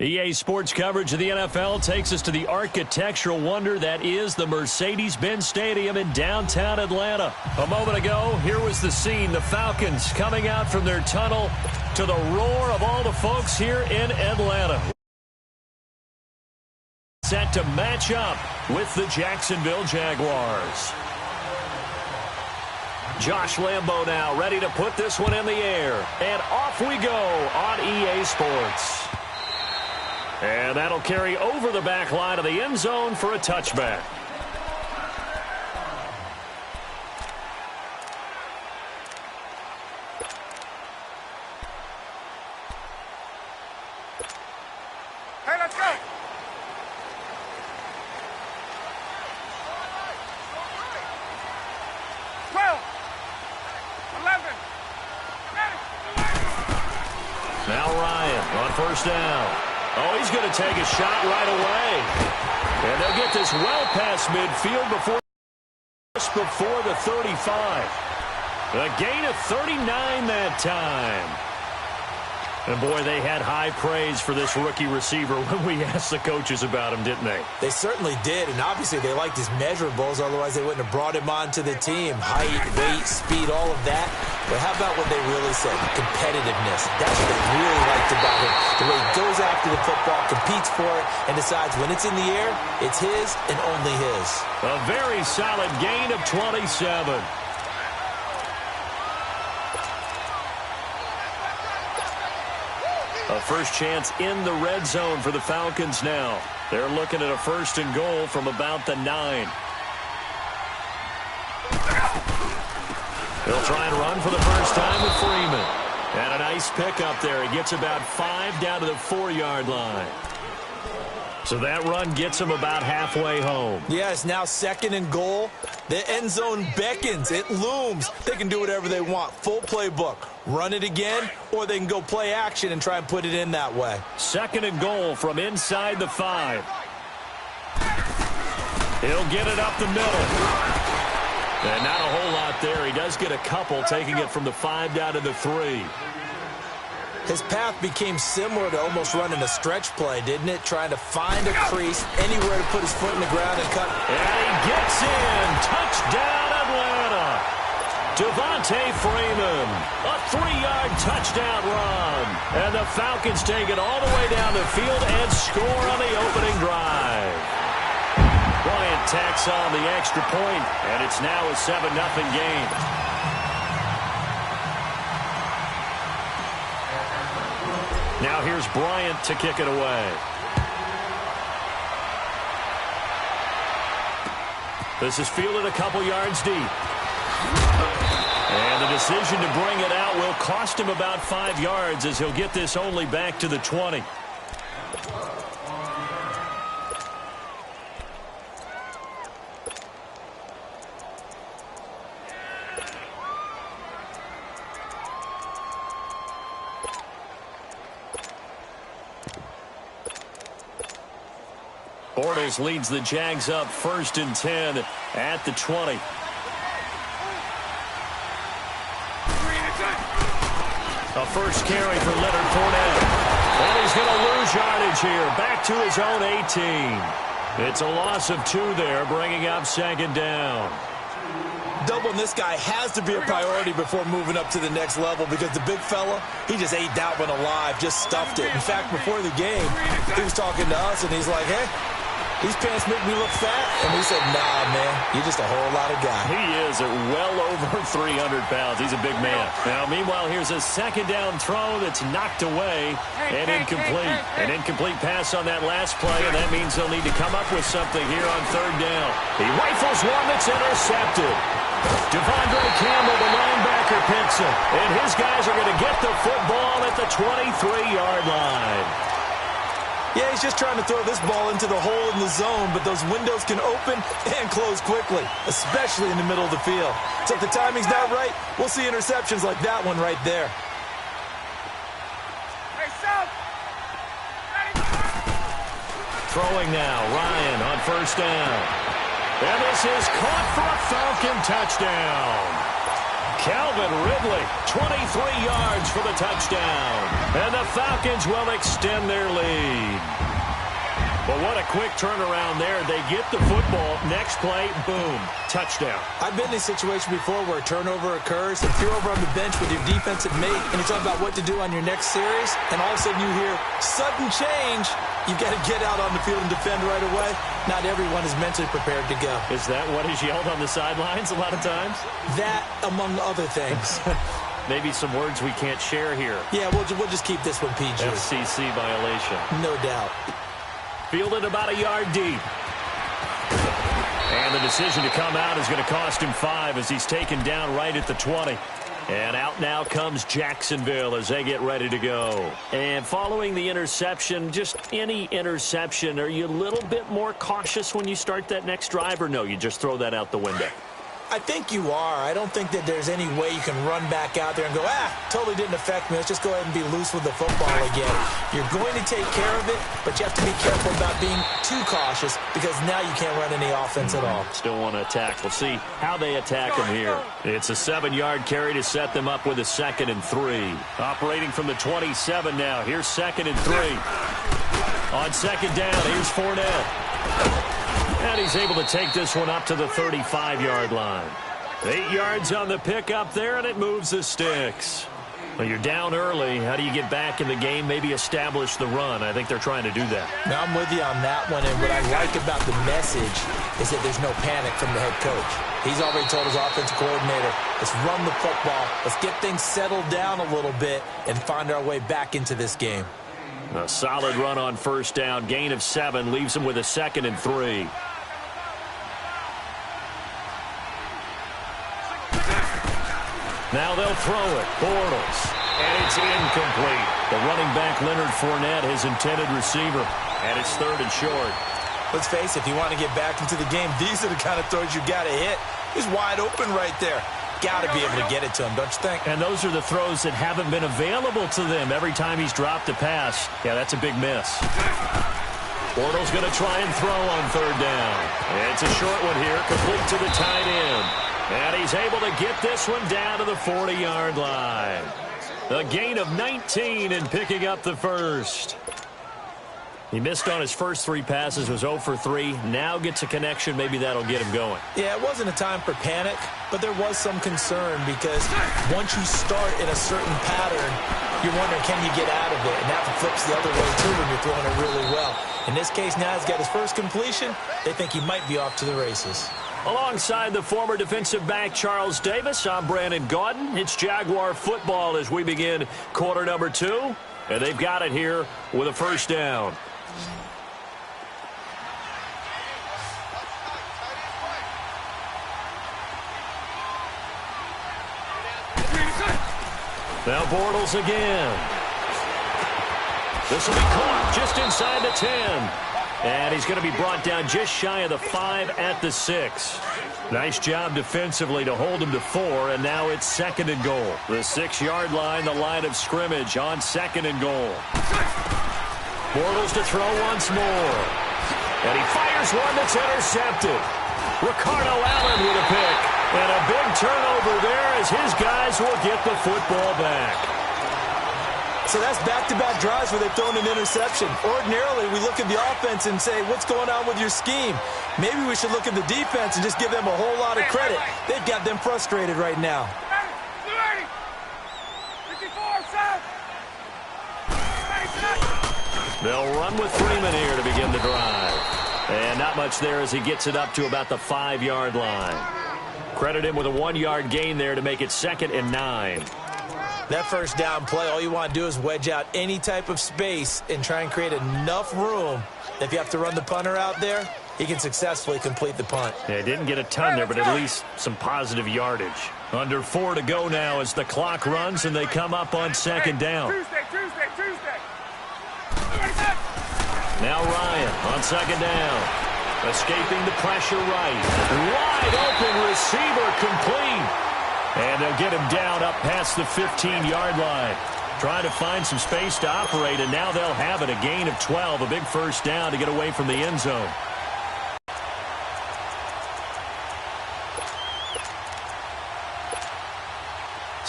EA Sports coverage of the NFL takes us to the architectural wonder that is the Mercedes-Benz Stadium in downtown Atlanta. A moment ago, here was the scene. The Falcons coming out from their tunnel to the roar of all the folks here in Atlanta. Set to match up with the Jacksonville Jaguars. Josh Lambo now ready to put this one in the air. And off we go on EA Sports. And that'll carry over the back line of the end zone for a touchback. Hey, let's go. Now Ryan on first down. Oh, he's going to take a shot right away. And they'll get this well past midfield before the 35. A gain of 39 that time. And, boy, they had high praise for this rookie receiver when we asked the coaches about him, didn't they? They certainly did, and obviously they liked his measurables. Otherwise, they wouldn't have brought him onto the team. Height, weight, speed, all of that. But how about what they really said? Competitiveness. That's what they really liked about him. The way he goes after the football, competes for it, and decides when it's in the air, it's his and only his. A very solid gain of 27. A first chance in the red zone for the Falcons now. They're looking at a first and goal from about the 9. He'll try and run for the first time with Freeman. And a nice pickup there. He gets about 5 down to the 4-yard line. So that run gets him about halfway home. Yeah, it's now second and goal. The end zone beckons. It looms. They can do whatever they want. Full playbook. Run it again, or they can go play action and try and put it in that way. Second and goal from inside the 5. He'll get it up the middle. And not a whole lot there. He does get a couple, taking it from the 5 down to the 3. His path became similar to almost running a stretch play, didn't it? Trying to find a crease, anywhere to put his foot in the ground and cut. And he gets in. Touchdown, Atlanta. Devontae Freeman. A 3-yard touchdown run. And the Falcons take it all the way down the field and score on the opening drive. Bryant tacks on the extra point, and it's now a 7-0 game. Now here's Bryant to kick it away. This is fielded a couple yards deep. And the decision to bring it out will cost him about 5 yards as he'll get this only back to the 20. Bortles leads the Jags up 1st and 10 at the 20. A first carry for Leonard Fournette. And he's going to lose yardage here. Back to his own 18. It's a loss of 2 there, bringing up 2nd down. Doubling this guy has to be a priority before moving up to the next level because the big fella, he just ate that one alive, just stuffed it. In fact, before the game, he was talking to us, and he's like, hey, these pants make me look fat. And we said, nah, man, you're just a whole lot of guy. He is at well over 300 pounds. He's a big man. Now, meanwhile, here's a 2nd down throw that's knocked away and incomplete. An incomplete pass on that last play, and that means they'll need to come up with something here on 3rd down. He rifles one that's intercepted. Devondre Campbell, the linebacker, picks it. And his guys are going to get the football at the 23-yard line. Yeah, he's just trying to throw this ball into the hole in the zone, but those windows can open and close quickly, especially in the middle of the field. So if the timing's not right, we'll see interceptions like that one right there. Throwing now, Ryan on 1st down. And this is caught for a Falcon touchdown. Calvin Ridley, 23 yards for the touchdown. And the Falcons will extend their lead. But what a quick turnaround there. They get the football. Next play, boom, touchdown. I've been in a situation before where a turnover occurs. If you're over on the bench with your defensive mate and you're talking about what to do on your next series, and all of a sudden you hear sudden change, you've got to get out on the field and defend right away. Not everyone is mentally prepared to go. Is that what is yelled on the sidelines a lot of times? That, among other things. Maybe some words we can't share here. Yeah, we'll just keep this one PG. FCC violation. No doubt. Fielded about a yard deep. And the decision to come out is going to cost him 5 as he's taken down right at the 20. And out now comes Jacksonville as they get ready to go. And following the interception, just any interception, are you a little bit more cautious when you start that next drive, or no, you just throw that out the window? I think you are. I don't think that there's any way you can run back out there and go, totally didn't affect me. Let's just go ahead and be loose with the football again. You're going to take care of it, but you have to be careful about being too cautious because now you can't run any offense at all. Still want to attack. We'll see how they attack him here. It's a 7-yard carry to set them up with a 2nd and 3. Operating from the 27 now. Here's 2nd and 3. On 2nd down, here's Fournette. And he's able to take this one up to the 35-yard line. 8 yards on the pickup there, and it moves the sticks. Well, you're down early. How do you get back in the game, maybe establish the run? I think they're trying to do that. Now, I'm with you on that one, and what I like about the message is that there's no panic from the head coach. He's already told his offensive coordinator, let's run the football, let's get things settled down a little bit and find our way back into this game. A solid run on 1st down. Gain of 7 leaves him with a 2nd and 3. Now they'll throw it. Bortles. And it's incomplete. The running back, Leonard Fournette, his intended receiver. And it's 3rd and short. Let's face it, if you want to get back into the game, these are the kind of throws you got to hit. He's wide open right there. Got to be able to get it to him, don't you think? And those are the throws that haven't been available to them every time he's dropped a pass. Yeah, that's a big miss. Bortles going to try and throw on 3rd down. It's a short one here, complete to the tight end. And he's able to get this one down to the 40-yard line. A gain of 19 and picking up the 1st. He missed on his first 3 passes, was 0 for 3. Now gets a connection. Maybe that'll get him going. Yeah, it wasn't a time for panic, but there was some concern because once you start in a certain pattern, you're wondering, can you get out of it? And that flips the other way, too, when you're throwing it really well. In this case, now he's got his first completion. They think he might be off to the races. Alongside the former defensive back Charles Davis, I'm Brandon Gaudin. It's Jaguar football as we begin quarter number 2. And they've got it here with a 1st down. Now Bortles again. This will be caught just inside the 10. And he's going to be brought down just shy of the 5 at the 6. Nice job defensively to hold him to 4, and now it's 2nd and goal. The 6-yard line, the line of scrimmage on 2nd and goal. Bortles to throw once more. And he fires one that's intercepted. Ricardo Allen with a pick. And a big turnover there as his guys will get the football back. So that's back-to-back drives where they've thrown an interception. Ordinarily, we look at the offense and say, what's going on with your scheme? Maybe we should look at the defense and just give them a whole lot of credit. They've got them frustrated right now. They'll run with Freeman here to begin the drive. And not much there as he gets it up to about the 5-yard line. Credit him with a 1-yard gain there to make it 2nd and 9. That 1st down play, all you want to do is wedge out any type of space and try and create enough room. If you have to run the punter out there, he can successfully complete the punt. Yeah, he didn't get a ton there, but at least some positive yardage. Under 4 to go now as the clock runs and they come up on 2nd down. Tuesday. Now Ryan on 2nd down. Escaping the pressure right. Wide open receiver complete. And they'll get him down up past the 15-yard line. Trying to find some space to operate, and now they'll have it. A gain of 12, a big 1st down to get away from the end zone.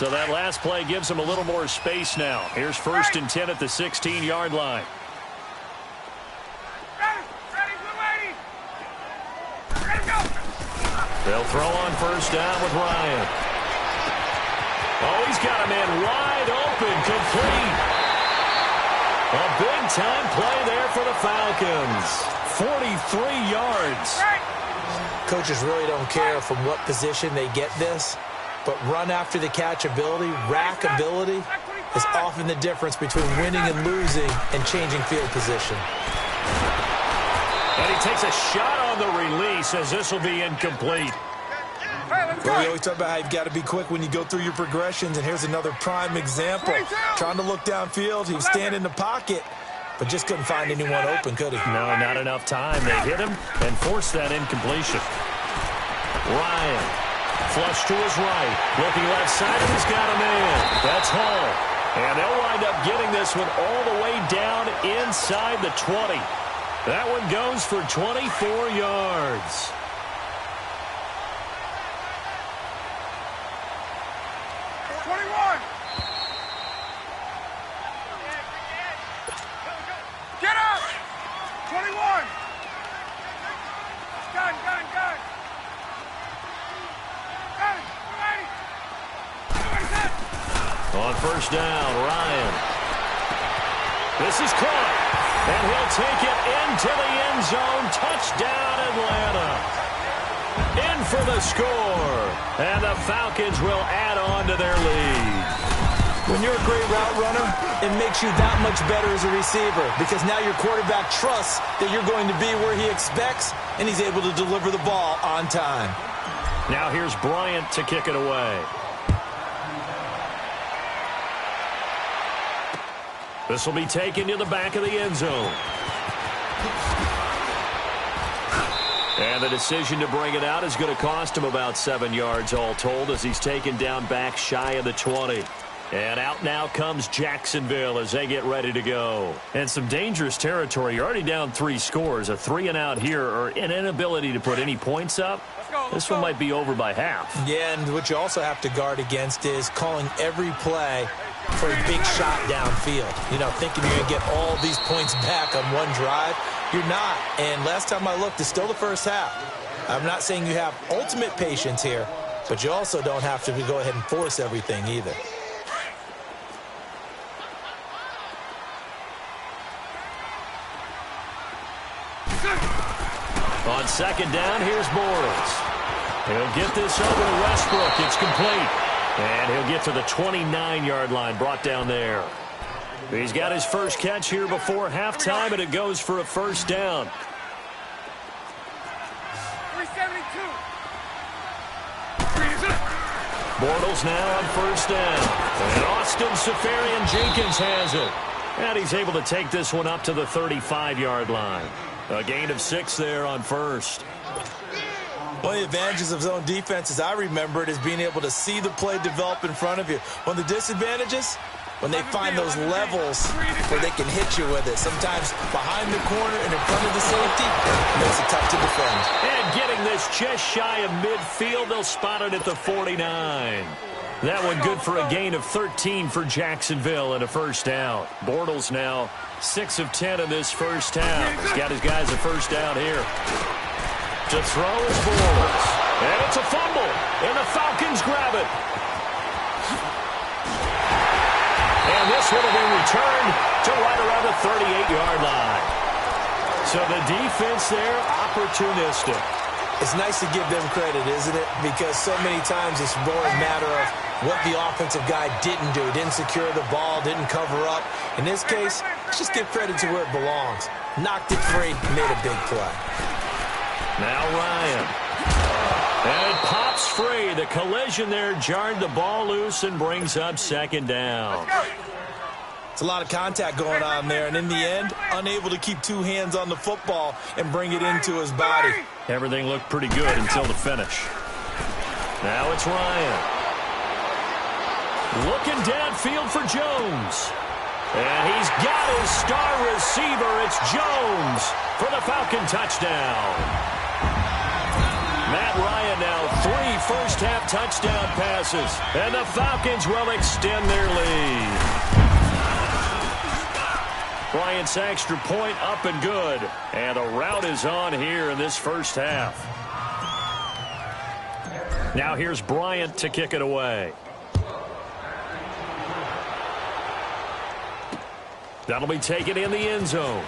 So that last play gives them a little more space now. Here's 1st and 10 at the 16-yard line. They'll throw on 1st down with Ryan. Oh, he's got a man wide open, complete. A big-time play there for the Falcons. 43 yards. Coaches really don't care from what position they get this, but run after the catch ability, rack ability, is often the difference between winning and losing and changing field position. And he takes a shot on the release as this will be incomplete. Well, we always talk about how you've got to be quick when you go through your progressions, and here's another prime example. Trying to look downfield, he was standing in the pocket, but just couldn't find anyone open, could he? No, not enough time. They hit him and forced that incompletion. Ryan, flush to his right, looking left side, and he's got a man. That's Hall. And they'll wind up getting this one all the way down inside the 20. That one goes for 24 yards. Get up! 21! Gun! On 1st down, Ryan. This is caught, and he'll take it into the end zone. Touchdown, Atlanta. In for the score, and the Falcons will add on to their lead. When you're a great route runner, it makes you that much better as a receiver because now your quarterback trusts that you're going to be where he expects, and he's able to deliver the ball on time. Now here's Bryant to kick it away. This will be taken to the back of the end zone. And the decision to bring it out is going to cost him about 7 yards all told as he's taken down back shy of the 20. And out now comes Jacksonville as they get ready to go. And some dangerous territory. You're already down 3 scores. A 3-and-out here or an inability to put any points up. This one might be over by half. Yeah, and what you also have to guard against is calling every play for a big shot downfield. You know, thinking you're going to get all these points back on one drive. You're not. And last time I looked, it's still the first half. I'm not saying you have ultimate patience here, but you also don't have to go ahead and force everything either. On 2nd down, here's Bortles. He'll get this over to Westbrook. It's complete. And he'll get to the 29-yard line, brought down there. He's got his first catch here before halftime, and it goes for a 1st down. 372. Bortles now on 1st down. And Austin Seferian-Jenkins has it. And he's able to take this one up to the 35-yard line. A gain of 6 there on 1st. One of the advantages of zone defense, as I remember it, is being able to see the play develop in front of you. One of the disadvantages, when they find those levels where they can hit you with it. Sometimes behind the corner and in front of the safety, makes it tough to defend. And getting this just shy of midfield, they'll spot it at the 49. That one good for a gain of 13 for Jacksonville and a 1st down. Bortles now 6 of 10 in this first half. He's got his guys a 1st down here. To throw is Bortles. And it's a fumble. And the Falcons grab it. And this one will be returned to right around the 38-yard line. So the defense there, opportunistic. It's nice to give them credit, isn't it? Because so many times it's more a matter of what the offensive guy didn't do. Didn't secure the ball, didn't cover up. In this case, let's just give credit to where it belongs. Knocked it free, made a big play. Now Ryan. And it pops free. The collision there jarred the ball loose and brings up 2nd down. It's a lot of contact going on there, and in the end, unable to keep 2 hands on the football and bring it into his body. Everything looked pretty good until the finish. Now it's Ryan. Looking downfield for Jones. And he's got his star receiver. It's Jones for the Falcon touchdown. Matt Ryan now 3 first half touchdown passes. And the Falcons will extend their lead. Bryant's extra point up and good. And a rout is on here in this first half. Now here's Bryant to kick it away. That'll be taken in the end zone.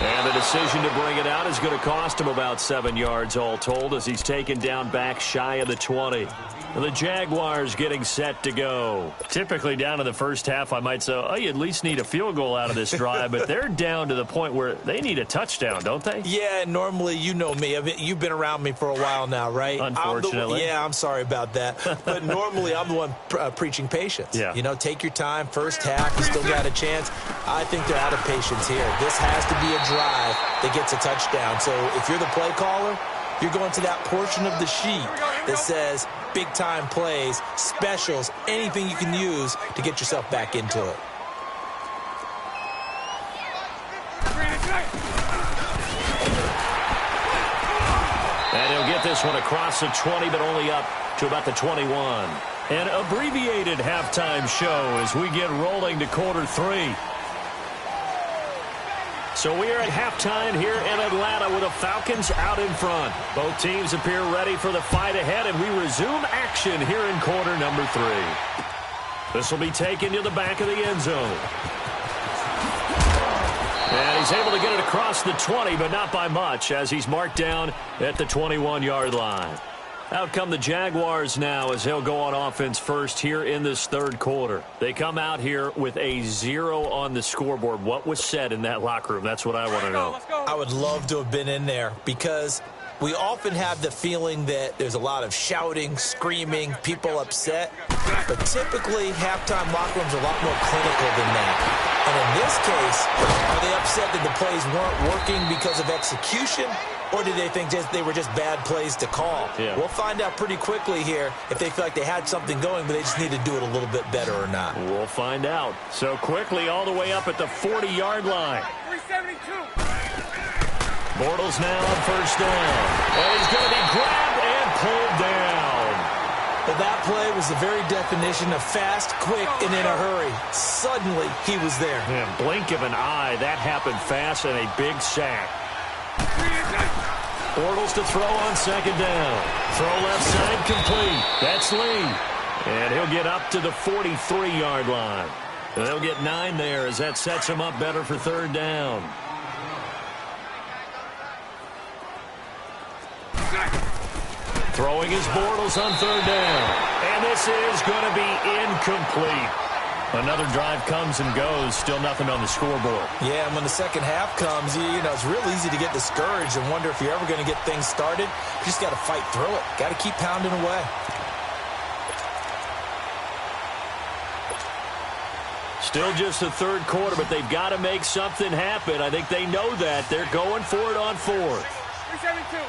And the decision to bring it out is going to cost him about 7 yards all told as he's taken down back shy of the 20. And the Jaguars getting set to go. Typically down in the first half, I might say, oh, you at least need a field goal out of this drive. But they're down to the point where they need a touchdown, don't they? Yeah, normally, you know me. You've been around me for a while now, right? Unfortunately. I'm sorry about that. But normally, I'm the one preaching patience. Yeah. You know, take your time. First half, you still got a chance. I think they're out of patience here. This has to be a drive that gets a touchdown. So if you're the play caller, you're going to that portion of the sheet that says big-time plays, specials, anything you can use to get yourself back into it. And he'll get this one across the 20, but only up to about the 21. An abbreviated halftime show as we get rolling to quarter 3. So we are at halftime here in Atlanta with the Falcons out in front. Both teams appear ready for the fight ahead, and we resume action here in quarter number 3. This will be taken to the back of the end zone. And he's able to get it across the 20, but not by much, as he's marked down at the 21-yard line. Out come the Jaguars now as they'll go on offense first here in this third quarter. They come out here with a 0 on the scoreboard. What was said in that locker room? That's what I want to know. I would love to have been in there because we often have the feeling that there's a lot of shouting, screaming, people upset. But typically, halftime locker rooms are a lot more clinical than that. And in this case, are they upset that the plays weren't working because of execution? Or did they think they were just bad plays to call? Yeah. We'll find out pretty quickly here if they feel like they had something going, but they just need to do it a little bit better or not. We'll find out. So quickly all the way up at the 40-yard line. 372. Bortles now on first down. And he's going to be grabbed and pulled down. But that play was the very definition of fast, quick, and in a hurry. Suddenly, he was there. Yeah, blink of an eye. That happened fast and a big sack. Bortles to throw on second down. Throw left side complete. That's Lee. And he'll get up to the 43-yard line. And they'll get 9 there as that sets him up better for third down. Throwing his Bortles on third down. And this is going to be incomplete. Another drive comes and goes. Still nothing on the scoreboard. Yeah, and when the second half comes, you know, it's real easy to get discouraged and wonder if you're ever going to get things started. You just got to fight through it. Got to keep pounding away. Still just the third quarter, but they've got to make something happen. I think they know that. They're going for it on fourth. 372.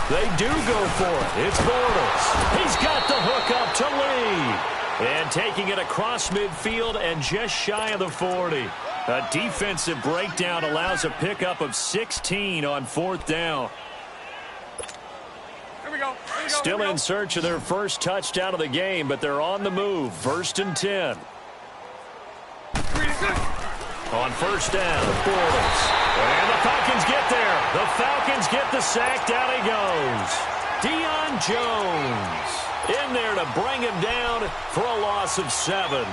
They do go for it. It's Bortles. He's got the hook up to Lee. And taking it across midfield and just shy of the 40. A defensive breakdown allows a pickup of 16 on fourth down. Here we go. Still in search of their first touchdown of the game, but they're on the move. First and 10. On first down, Bortles. And the Falcons get there. The Falcons get the sack. Down he goes. Deion Jones in there to bring him down for a loss of 7.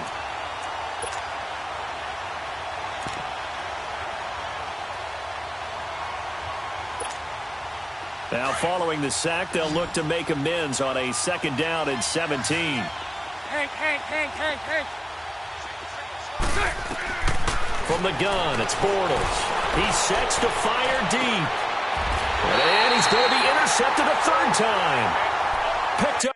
Now following the sack, they'll look to make amends on a second down and 17. Hank. From the gun, it's Bortles. He sets to fire deep. And he's going to be intercepted a third time. Picked up.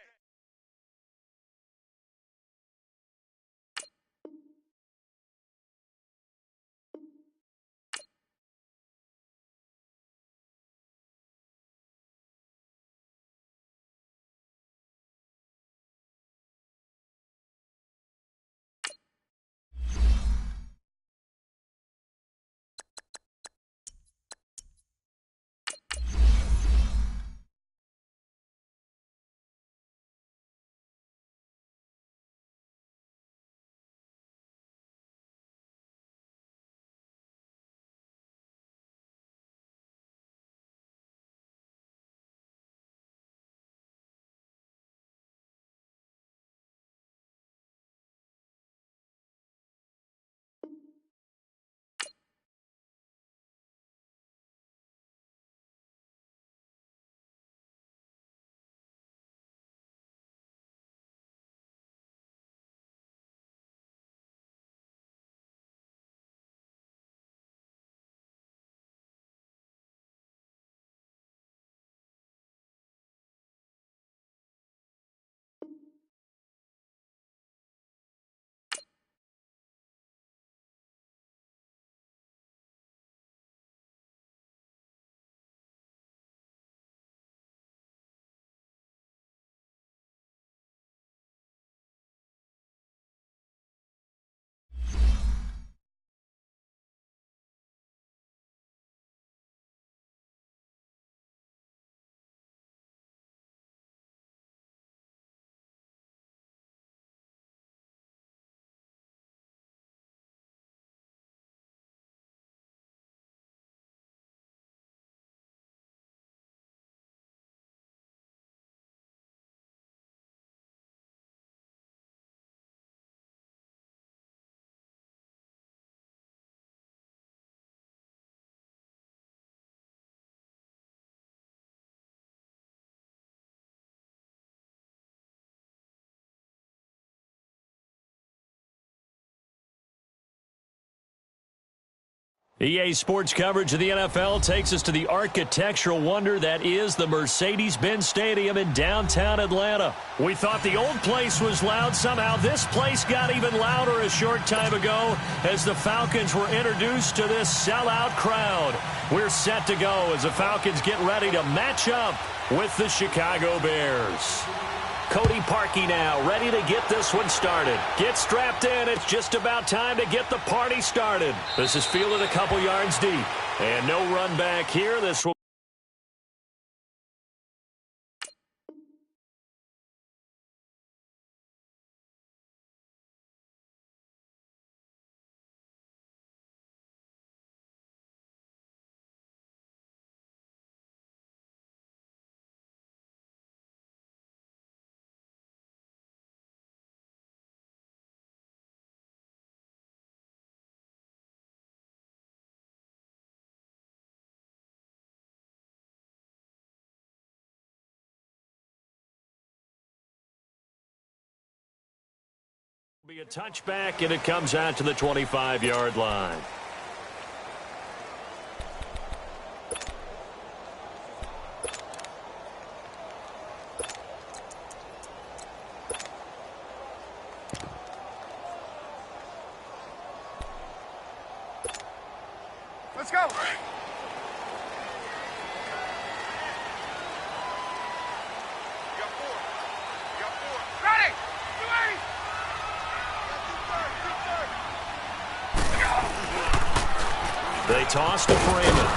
EA Sports coverage of the NFL takes us to the architectural wonder that is the Mercedes-Benz Stadium in downtown Atlanta. We thought the old place was loud. Somehow this place got even louder a short time ago as the Falcons were introduced to this sellout crowd. We're set to go as the Falcons get ready to match up with the Chicago Bears. Cody Parkey now, ready to get this one started. Get strapped in. It's just about time to get the party started. This is fielded a couple yards deep. And no run back here. This will be a touchback, and it comes out to the 25-yard line. Let's go. They toss to Freeman.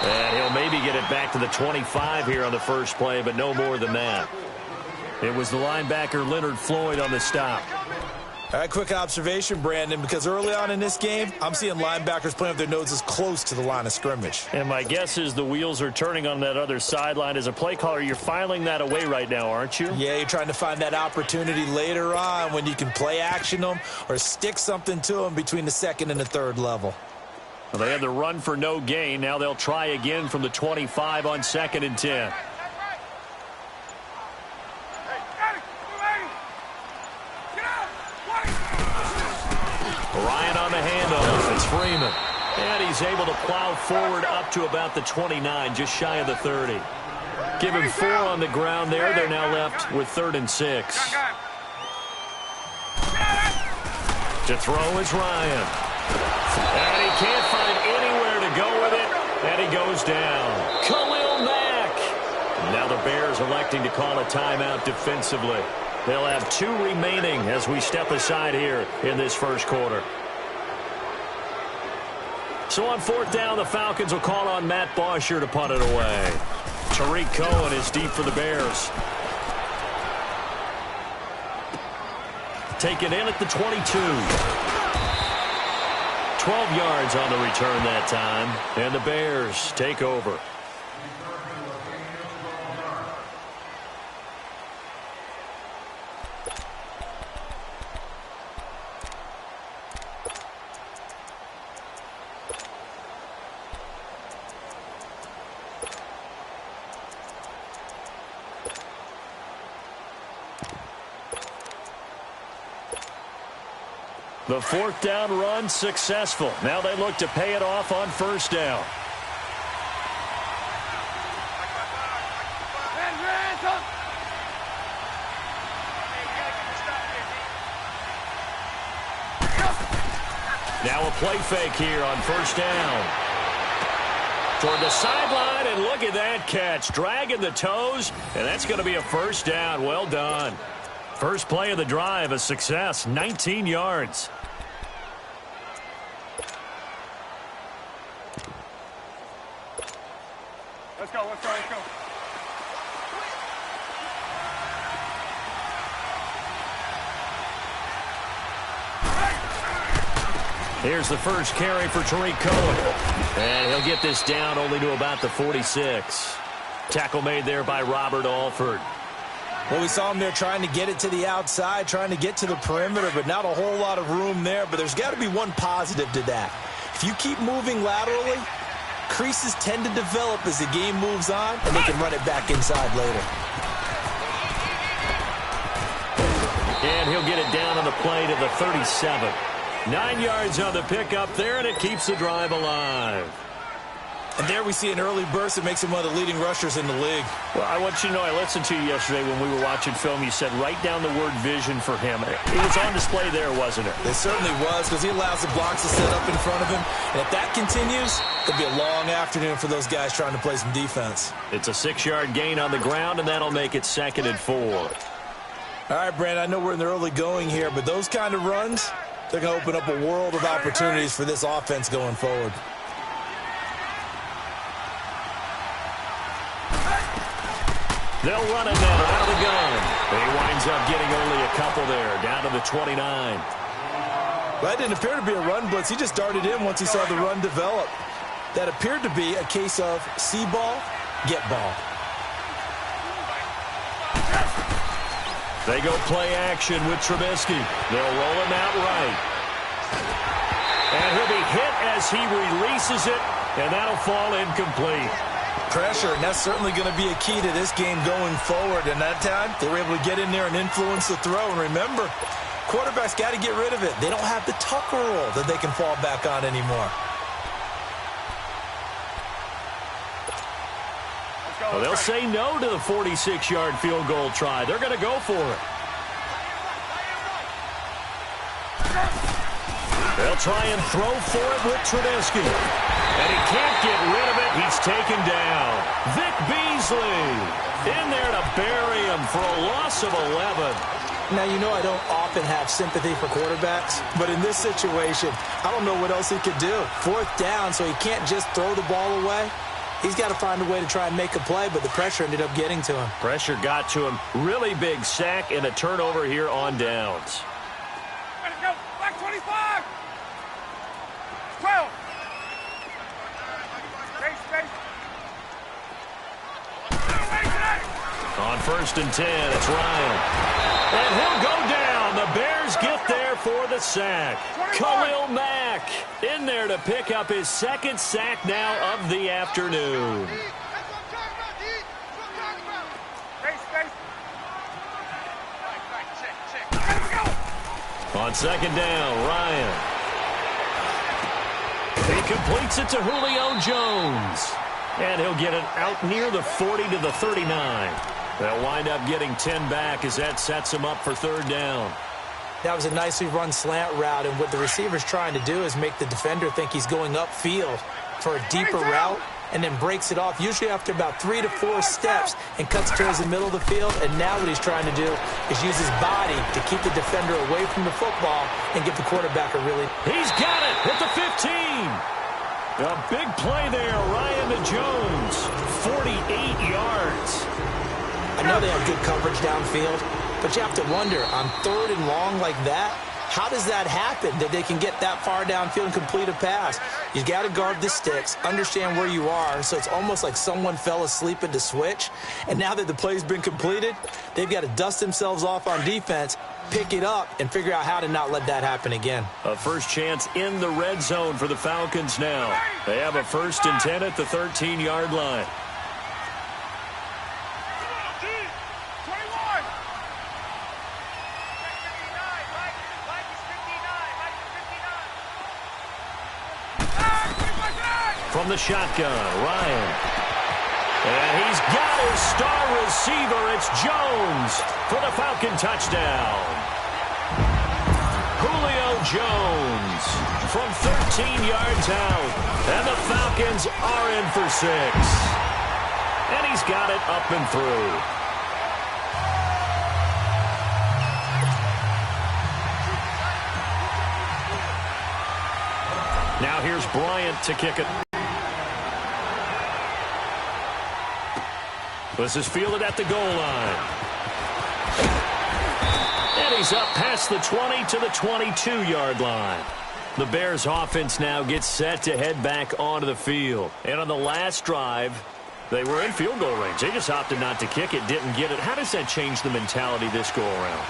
And he'll maybe get it back to the 25 here on the first play, but no more than that. It was the linebacker Leonard Floyd on the stop. All right, quick observation, Brandon, because early on in this game, I'm seeing linebackers playing with their noses close to the line of scrimmage. And my guess is the wheels are turning on that other sideline. As a play caller, you're filing that away right now, aren't you? Yeah, you're trying to find that opportunity later on when you can play action them or stick something to them between the second and the third level. Well, they had the run for no gain. Now they'll try again from the 25 on 2nd and 10. Ryan on the handoff. It's Freeman. And he's able to plow forward up to about the 29, just shy of the 30. Give him 4 on the ground there. They're now left with 3rd and 6. To throw is Ryan. And he can't find anywhere to go with it. And he goes down. Khalil Mack. Now the Bears electing to call a timeout defensively. They'll have 2 remaining as we step aside here in this first quarter. So on 4th down, the Falcons will call on Matt Bosher to punt it away. Tariq Cohen is deep for the Bears. Taken in at the 22. 12 yards on the return that time, and the Bears take over. The 4th down run successful. Now they look to pay it off on 1st down. Now a play fake here on 1st down. Toward the sideline, and look at that catch. Dragging the toes, and that's going to be a 1st down. Well done. First play of the drive, a success, 19 yards. Let's go, let's go, let's go. Here's the first carry for Tariq Cohen. And he'll get this down only to about the 46. Tackle made there by Robert Alford. Well, we saw him there trying to get it to the outside, trying to get to the perimeter, but not a whole lot of room there. But there's got to be one positive to that. If you keep moving laterally, creases tend to develop as the game moves on, and they can run it back inside later. And he'll get it down on the play to the 37. 9 yards on the pickup there, and it keeps the drive alive. And there we see an early burst that makes him one of the leading rushers in the league. Well, I want you to know, I listened to you yesterday when we were watching film. You said write down the word vision for him. It was on display there, wasn't it? It certainly was, because he allows the blocks to set up in front of him. And if that continues, it'll be a long afternoon for those guys trying to play some defense. It's a 6-yard gain on the ground, and that'll make it 2nd and 4. All right, Brandon, I know we're in the early going here, but those kind of runs, they're going to open up a world of opportunities for this offense going forward. They'll run it now out of the gun. He winds up getting only a couple there, down to the 29. Well, that didn't appear to be a run blitz. He just darted in once he saw the run develop. That appeared to be a case of see ball, get ball. They go play action with Trubisky. They'll roll him out right. And he'll be hit as he releases it, and that'll fall incomplete. Pressure, and that's certainly going to be a key to this game going forward. And that time, they were able to get in there and influence the throw. And remember, quarterbacks got to get rid of it. They don't have the Tucker rule that they can fall back on anymore. Well, they'll say no to the 46-yard field goal try. They're going to go for it. They'll try and throw for it with Trubisky. And he can't get rid of it. He's taken down. Vic Beasley in there to bury him for a loss of 11. Now, you know I don't often have sympathy for quarterbacks, but in this situation, I don't know what else he could do. 4th down, so he can't just throw the ball away. He's got to find a way to try and make a play, but the pressure ended up getting to him. Pressure got to him. Really big sack and a turnover here on downs. Let's go. Back 25. 12. On 1st and 10, it's Ryan. And he'll go down. The Bears get there for the sack. Khalil Mack in there to pick up his 2nd sack now of the afternoon. On 2nd down, Ryan. He completes it to Julio Jones. And he'll get it out near the 40 to the 39. They'll wind up getting 10 back as that sets him up for 3rd down. That was a nicely run slant route, and what the receiver's trying to do is make the defender think he's going upfield for a deeper route and then breaks it off, usually after about 3 to 4 steps, and cuts towards the middle of the field. And now what he's trying to do is use his body to keep the defender away from the football and give the quarterback a really... He's got it at the 15. A big play there, Ryan to Jones, 48 yards. I know they have good coverage downfield, but you have to wonder, on 3rd and long like that, how does that happen, that they can get that far downfield and complete a pass? You got to guard the sticks, understand where you are, so it's almost like someone fell asleep at the switch, and now that the play's been completed, they've got to dust themselves off on defense, pick it up, and figure out how to not let that happen again. A first chance in the red zone for the Falcons now. They have a 1st and 10 at the 13-yard line. From the shotgun, Ryan. And he's got his star receiver. It's Jones for the Falcon touchdown. Julio Jones from 13 yards out. And the Falcons are in for 6. And he's got it up and through. Now here's Bryant to kick it. This is fielded at the goal line. And he's up past the 20 to the 22-yard line. The Bears offense now gets set to head back onto the field. And on the last drive, they were in field goal range. They just opted not to kick it, didn't get it. How does that change the mentality this go-around?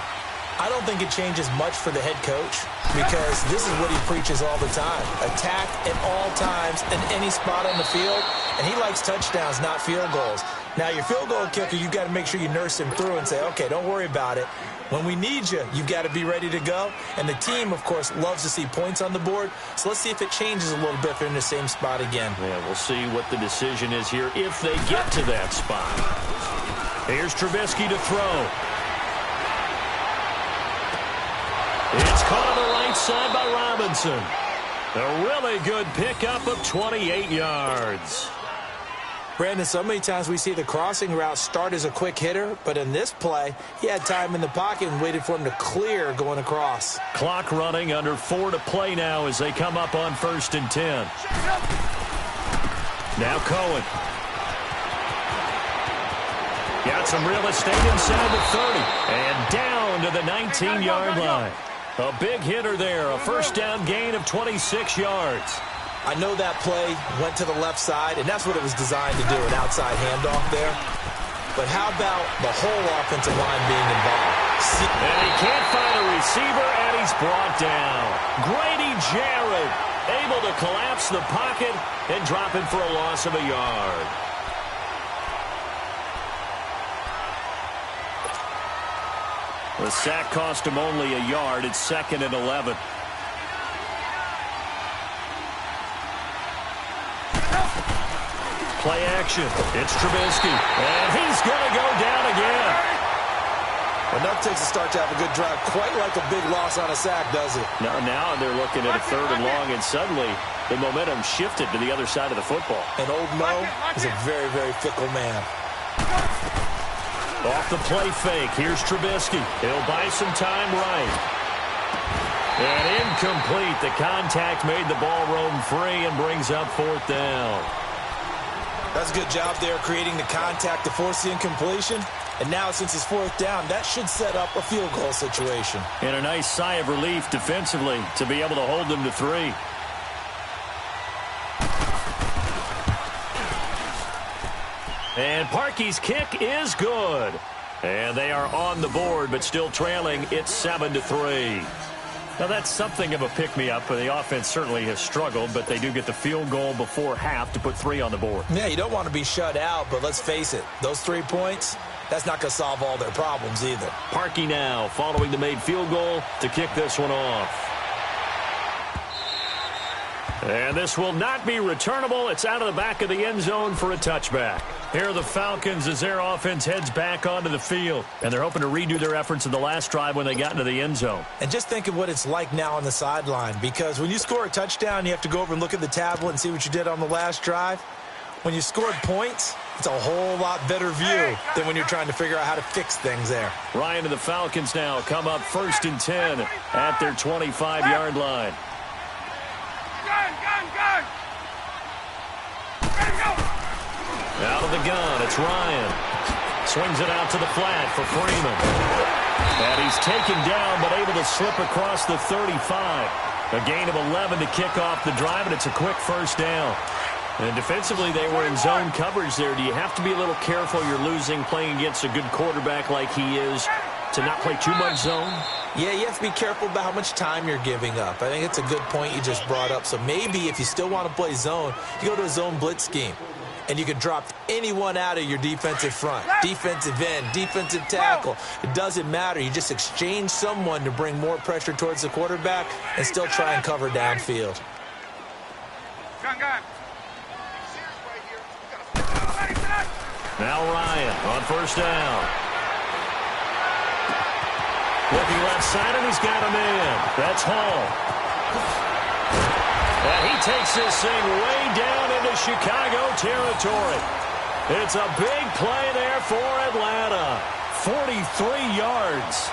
I don't think it changes much for the head coach, because this is what he preaches all the time. Attack at all times in any spot on the field, and he likes touchdowns, not field goals. Now, your field goal kicker, you've got to make sure you nurse him through and say, okay, don't worry about it. When we need you, you've got to be ready to go. And the team, of course, loves to see points on the board. So let's see if it changes a little bit if they're in the same spot again. Yeah, we'll see what the decision is here if they get to that spot. Here's Trubisky to throw. It's caught on the right side by Robinson. A really good pickup of 28 yards. Brandon, so many times we see the crossing route start as a quick hitter, but in this play, he had time in the pocket and waited for him to clear going across. Clock running, under 4 to play now as they come up on 1st and 10. Now Cohen. Got some real estate inside the 30 and down to the 19-yard line. A big hitter there, a first down gain of 26 yards. I know that play went to the left side, and that's what it was designed to do, an outside handoff there. But how about the whole offensive line being involved? And he can't find a receiver, and he's brought down. Grady Jarrett able to collapse the pocket and drop him for a loss of a yard. The sack cost him only a yard. It's 2nd and 11. Play action. It's Trubisky. And he's going to go down again. Enough takes a start to have a good drive. Quite like a big loss on a sack, does it? Now they're looking at a 3rd and long, and suddenly the momentum shifted to the other side of the football. And old Mo is a very, very fickle man. Off the play fake. Here's Trubisky. He'll buy some time right. And incomplete. The contact made the ball roam free and brings up 4th down. That's a good job there creating the contact to force the incompletion. And now since it's 4th down, that should set up a field goal situation. And a nice sigh of relief defensively to be able to hold them to 3. And Parkey's kick is good. And they are on the board, but still trailing. It's 7-3. Now, that's something of a pick-me-up. The offense certainly has struggled, but they do get the field goal before half to put 3 on the board. Yeah, you don't want to be shut out, but let's face it, those 3 points, that's not going to solve all their problems either. Parkey now following the made field goal to kick this one off. And this will not be returnable. It's out of the back of the end zone for a touchback. Here are the Falcons as their offense heads back onto the field. And they're hoping to redo their efforts in the last drive when they got into the end zone. And just think of what it's like now on the sideline. Because when you score a touchdown, you have to go over and look at the tablet and see what you did on the last drive. When you scored points, it's a whole lot better view than when you're trying to figure out how to fix things there. Ryan and the Falcons now come up 1st and 10 at their 25-yard line. Gun! Ready, go! Out of the gun, it's Ryan. Swings it out to the flat for Freeman. And he's taken down, but able to slip across the 35. A gain of 11 to kick off the drive, and it's a quick first down. And defensively, they were in zone coverage there. Do you have to be a little careful? You're losing playing against a good quarterback like he is to not play too much zone? Yeah, you have to be careful about how much time you're giving up. I think it's a good point you just brought up. So maybe if you still want to play zone, you go to a zone blitz scheme. And you can drop anyone out of your defensive front, defensive end, defensive tackle. It doesn't matter. You just exchange someone to bring more pressure towards the quarterback and still try and cover downfield. Gun. Now Ryan on first down. Looking left side, and he's got him in. That's Hall. And he takes this thing way down into Chicago territory. It's a big play there for Atlanta. 43 yards.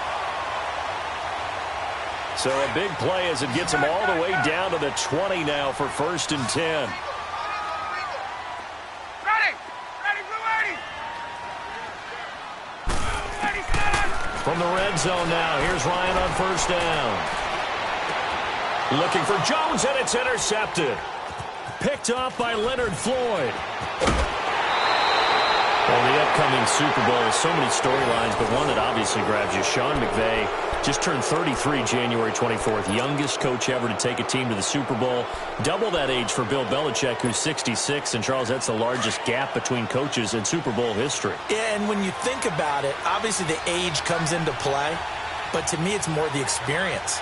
So a big play as it gets them all the way down to the 20 now for 1st and 10. From the red zone now, here's Ryan on first down. Looking for Jones, and it's intercepted. Picked off by Leonard Floyd. Well, the upcoming Super Bowl has so many storylines, but one that obviously grabs you. Sean McVay just turned 33 January 24th. Youngest coach ever to take a team to the Super Bowl. Double that age for Bill Belichick, who's 66. And, Charles, that's the largest gap between coaches in Super Bowl history. Yeah, and when you think about it, obviously the age comes into play. But to me, it's more the experience.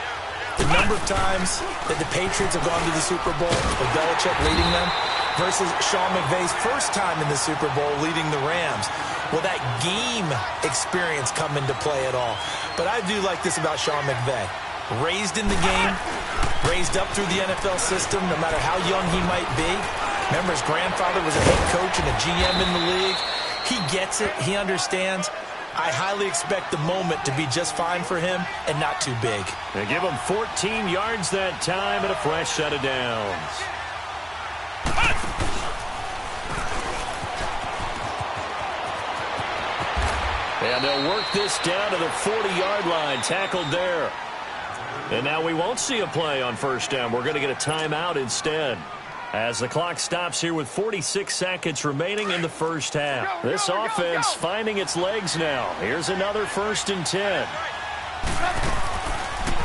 The number of times that the Patriots have gone to the Super Bowl with Belichick leading them versus Sean McVay's first time in the Super Bowl leading the Rams. Will that game experience come into play at all? But I do like this about Sean McVay. Raised in the game, raised up through the NFL system, no matter how young he might be. Remember, his grandfather was a head coach and a GM in the league. He gets it. He understands. I highly expect the moment to be just fine for him and not too big. They give him 14 yards that time and a fresh set of downs. And they'll work this down to the 40-yard line, tackled there. And now we won't see a play on first down. We're going to get a timeout instead, as the clock stops here with 46 seconds remaining in the first half. This offense finding its legs now. Here's another 1st and 10.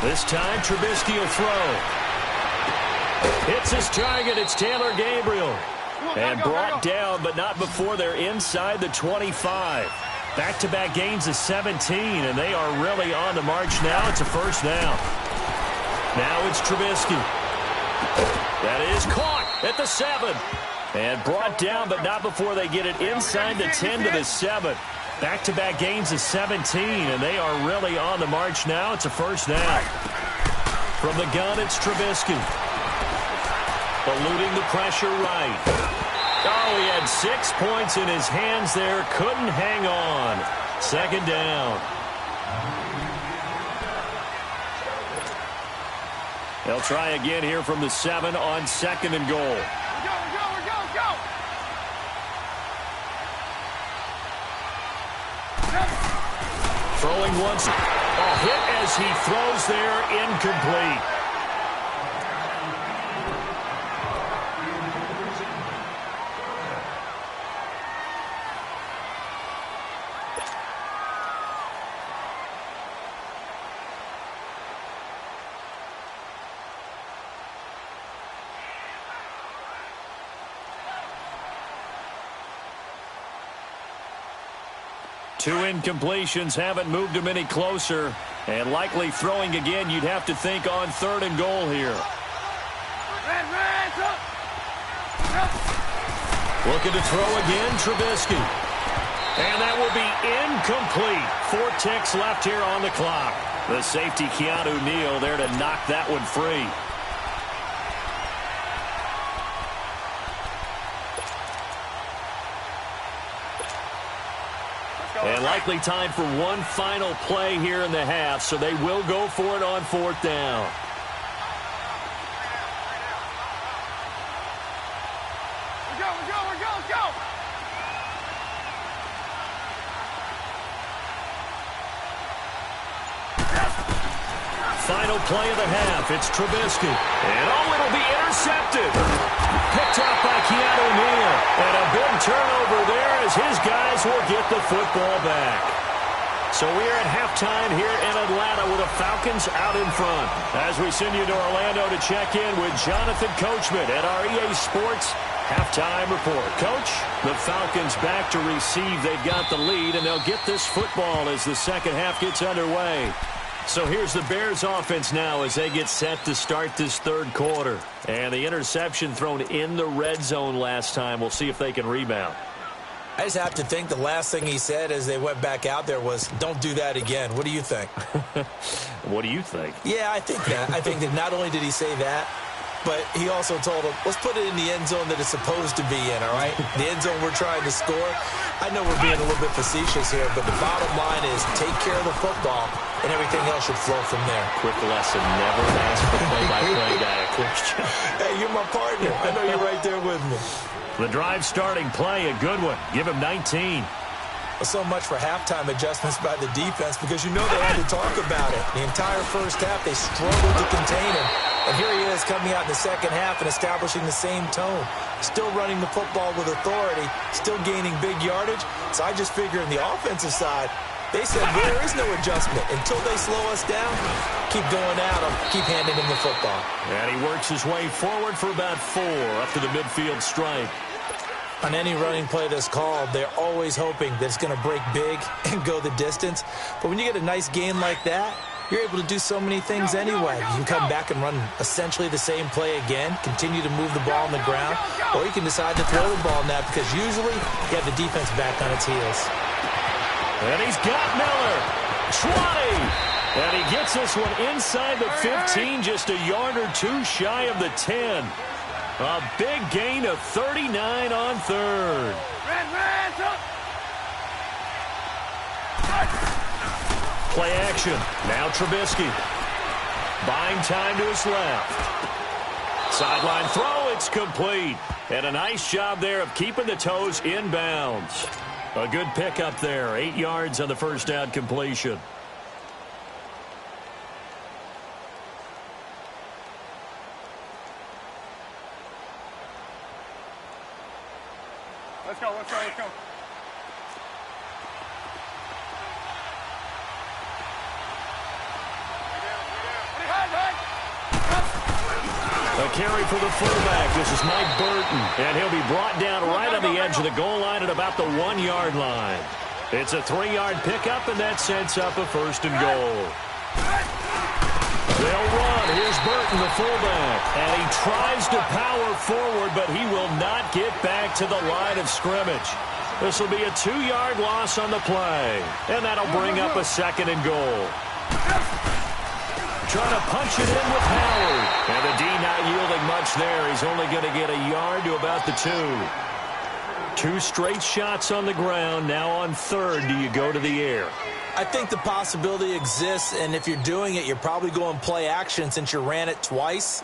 This time, Trubisky will throw. Hits his target. It's Taylor Gabriel. And brought down, but not before they're inside the 25. Back-to-back gains of 17, and they are really on the march now. It's a first down. Now it's Trubisky. That is caught at the 7. And brought down, but not before they get it inside the 10 to the 7. Back-to-back gains of 17, and they are really on the march now. It's a first down. From the gun, it's Trubisky. Eluding the pressure right. Oh, he had 6 points in his hands there. Couldn't hang on. Second down. They'll try again here from the 7 on 2nd and goal. Go. Throwing once. A hit as he throws there, incomplete. Two incompletions haven't moved him any closer. And likely throwing again, you'd have to think on 3rd and goal here. Looking to throw again, Trubisky. And that will be incomplete. 4 ticks left here on the clock. The safety, Keanu Neal, there to knock that one free. And likely time for one final play here in the half, so they will go for it on 4th down. Go. Final play of the half. It's Trubisky. And it'll be intercepted. Picked up by Keanu Neal. And a big turnover there as his guys will get the football back. So we're at halftime here in Atlanta with the Falcons out in front. As we send you to Orlando to check in with Jonathan Coachman at our EA Sports Halftime Report. Coach, the Falcons back to receive. They've got the lead, and they'll get this football as the second half gets underway. So here's the Bears offense now as they get set to start this 3rd quarter. And the interception thrown in the red zone last time. We'll see if they can rebound. I just have to think the last thing he said as they went back out there was, don't do that again. What do you think? What do you think? Yeah, I think that. I think that not only did he say that, but he also told him, let's put it in the end zone that it's supposed to be in, all right? The end zone we're trying to score. I know we're being a little bit facetious here, but the bottom line is take care of the football, and everything else should flow from there. Quick lesson, never ask the play-by-play guy a question. Hey, you're my partner. I know you're right there with me. The drive starting play, a good one. Give him 19. So much for halftime adjustments by the defense because you know they had to talk about it. The entire first half, they struggled to contain him. And here he is coming out in the second half and establishing the same tone. Still running the football with authority, still gaining big yardage. So I just figure in the offensive side, they said there is no adjustment. Until they slow us down, keep going at them, keep handing them the football. And he works his way forward for about 4 up to the midfield stripe. On any running play that's called, they're always hoping that it's going to break big and go the distance. But when you get a nice gain like that, you're able to do so many things anyway. You can come back and run essentially the same play again, continue to move the ball on the ground, or you can decide to throw the ball now because usually you have the defense back on its heels. And he's got Miller. 20. And he gets this one inside the 15, just a yard or 2 shy of the 10. A big gain of 39 on third. Play action. Now Trubisky. Buying time to his left. Sideline throw. It's complete. And a nice job there of keeping the toes inbounds. A good pickup there. 8 yards on the first down completion. Let's go, let's go, let's go. A carry for the fullback. This is Mike Burton. And he'll be brought down right on the edge of the goal line at about the 1-yard line. It's a 3-yard pickup, and that sets up a first and goal. They'll run. Here's Burton, the fullback. And he tries to power forward, but he will not get back to the line of scrimmage. This will be a 2-yard loss on the play. And that'll bring up a second and goal. Trying to punch it in with Howard. And the D not yielding much there. He's only going to get a yard to about the 2. 2 straight shots on the ground. Now on third, do you go to the air? I think the possibility exists, and if you're doing it, you're probably going play action since you ran it twice.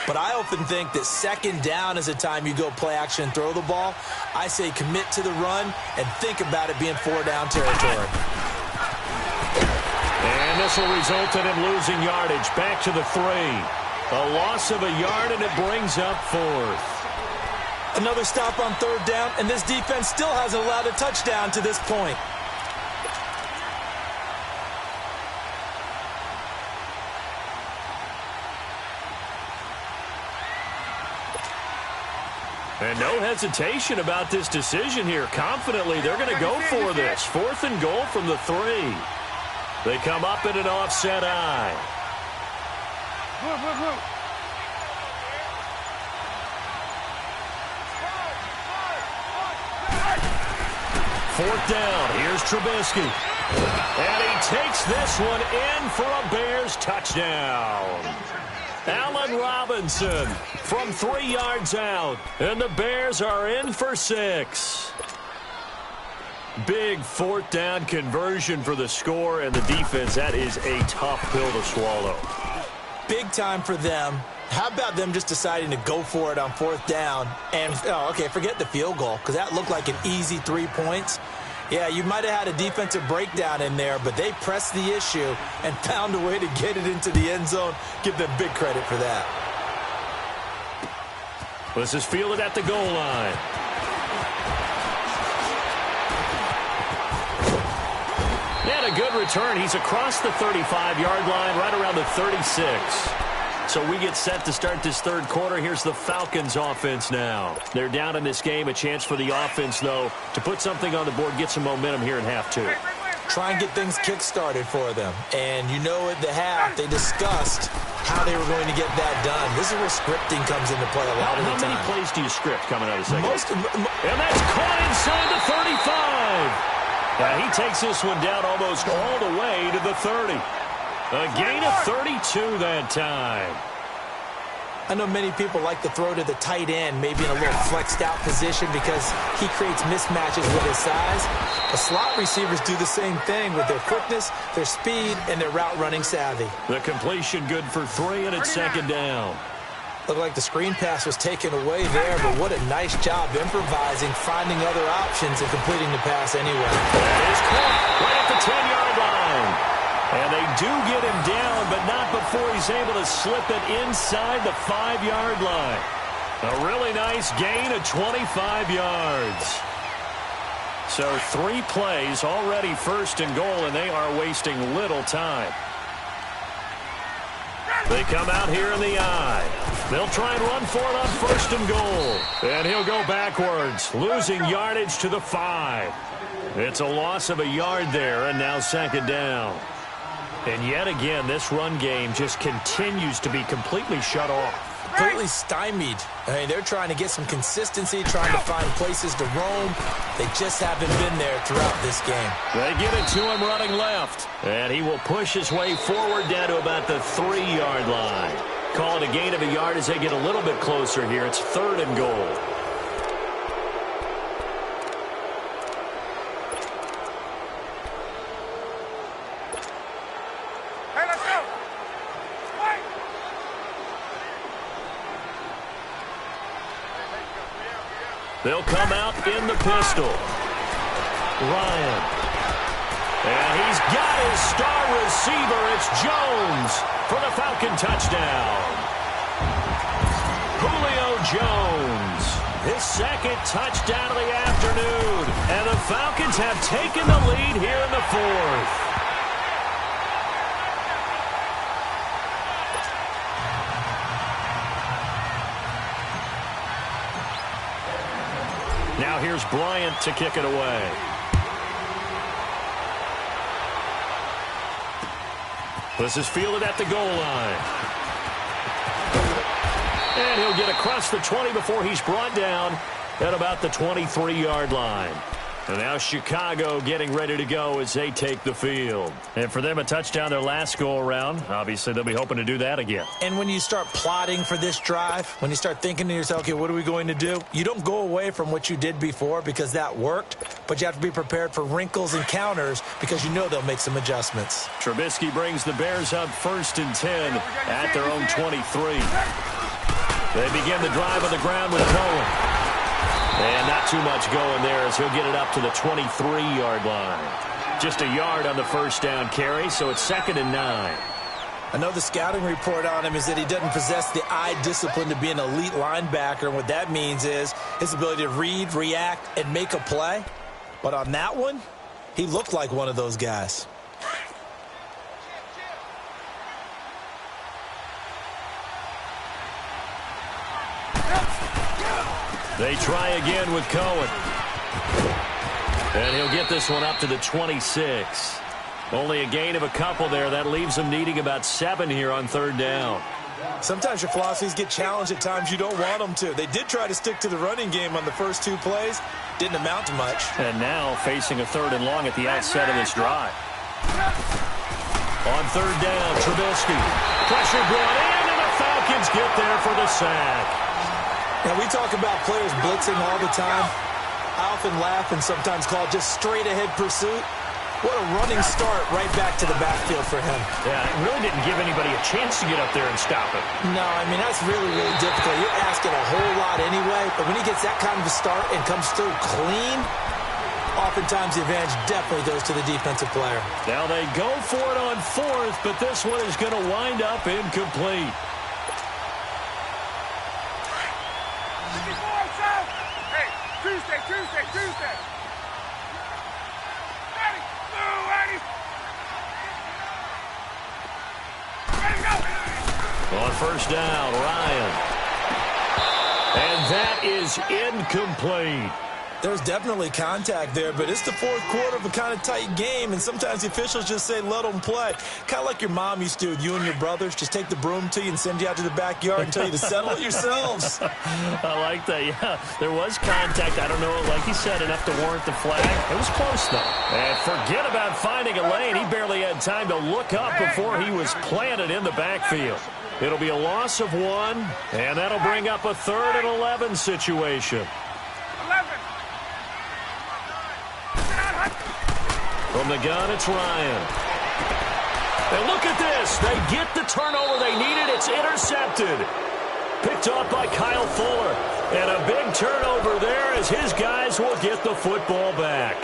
But I often think that second down is the time you go play action and throw the ball. I say commit to the run and think about it being 4-down territory. And this will result in him losing yardage back to the 3. A loss of a yard, and it brings up 4th. Another stop on third down, and this defense still hasn't allowed a touchdown to this point. And no hesitation about this decision here. Confidently, they're going to go for this. 4th and goal from the 3. They come up in an offset eye. Fourth down. Here's Trubisky. And he takes this one in for a Bears touchdown. Allen Robinson from 3 yards out. And the Bears are in for 6. Big 4th down conversion for the score, and the defense, that is a tough pill to swallow. Big time for them. How about them just deciding to go for it on 4th down? And, forget the field goal, because that looked like an easy 3 points. Yeah, you might have had a defensive breakdown in there, but they pressed the issue and found a way to get it into the end zone. Give them big credit for that. This is fielded at the goal line. And a good return. He's across the 35-yard line, right around the 36. So we get set to start this third quarter. Here's the Falcons offense now. They're down in this game. A chance for the offense, though, to put something on the board, get some momentum here in half 2. Try and get things kick-started for them. And you know at the half, they discussed how they were going to get that done. This is where scripting comes into play a lot of the time. How many plays do you script coming out of the second? And that's caught inside the 35. He takes this one down almost all the way to the 30. A gain of 32 that time. I know many people like to throw to the tight end, maybe in a little flexed out position because he creates mismatches with his size. The slot receivers do the same thing with their quickness, their speed, and their route running savvy. The completion good for 3, and it's second down. Looked like the screen pass was taken away there, but what a nice job improvising, finding other options, and completing the pass anyway. That is caught right at the 10-yard line. And they do get him down, but not before he's able to slip it inside the 5-yard line. A really nice gain of 25 yards. So 3 plays, already first and goal, and they are wasting little time. They come out here in the I. They'll try and run for it on first and goal. And he'll go backwards, losing yardage to the 5. It's a loss of a yard there, and now second down. And yet again, this run game just continues to be completely shut off. Completely stymied. I mean, they're trying to get some consistency, trying to find places to roam. They just haven't been there throughout this game. They get it to him running left. And he will push his way forward down to about the 3-yard line. Call it a gain of a yard as they get a little bit closer here. It's third and goal. Hey, let's go. Wait. They'll come out in the pistol. Ryan. And he's got his star receiver. It's Jones for the Falcon touchdown. Julio Jones, his second touchdown of the afternoon. And the Falcons have taken the lead here in the 4th. Now here's Bryant to kick it away. This is fielded at the goal line. And he'll get across the 20 before he's brought down at about the 23-yard line. And now Chicago getting ready to go as they take the field. And for them, a touchdown their last go-around. Obviously, they'll be hoping to do that again. And when you start plotting for this drive, when you start thinking to yourself, okay, what are we going to do? You don't go away from what you did before because that worked, but you have to be prepared for wrinkles and counters because you know they'll make some adjustments. Trubisky brings the Bears up 1st and 10 at their own 23. They begin the drive on the ground with Cohen. And not too much going there as he'll get it up to the 23-yard line. Just a yard on the first down carry, so it's 2nd and 9. I know the scouting report on him is that he doesn't possess the eye discipline to be an elite linebacker. And what that means is his ability to read, react, and make a play. But on that one, he looked like one of those guys. They try again with Cohen. And he'll get this one up to the 26. Only a gain of a couple there. That leaves them needing about 7 here on 3rd down. Sometimes your philosophies get challenged at times you don't want them to. They did try to stick to the running game on the first 2 plays. Didn't amount to much. And now facing a 3rd and long at the outset of this drive. On 3rd down, Trubisky. Pressure brought in, and the Falcons get there for the sack. Now, we talk about players blitzing all the time. I often laugh and sometimes call it just straight-ahead pursuit. What a running start right back to the backfield for him. Yeah, it really didn't give anybody a chance to get up there and stop it. No, I mean, that's really, really difficult. You're asking a whole lot anyway, but when he gets that kind of a start and comes through clean, oftentimes the advantage definitely goes to the defensive player. Now they go for it on 4th, but this one is going to wind up incomplete. Tuesday. Ready, go. On 1st down, Ryan. And that is incomplete. There's definitely contact there, but it's the 4th quarter of a kind of tight game, and sometimes the officials just say, let them play. Kind of like your mom used to with you and your brothers. Just take the broom to you and send you out to the backyard and tell you to settle it yourselves. I like that, yeah. There was contact. I don't know, like he said, enough to warrant the flag. It was close, though. And forget about finding a lane. He barely had time to look up before he was planted in the backfield. It'll be a loss of 1, and that'll bring up a 3rd and 11 situation. 11. From the gun, it's Ryan. And look at this. They get the turnover they needed. It's intercepted. Picked off by Kyle Fuller. And a big turnover there as his guys will get the football back.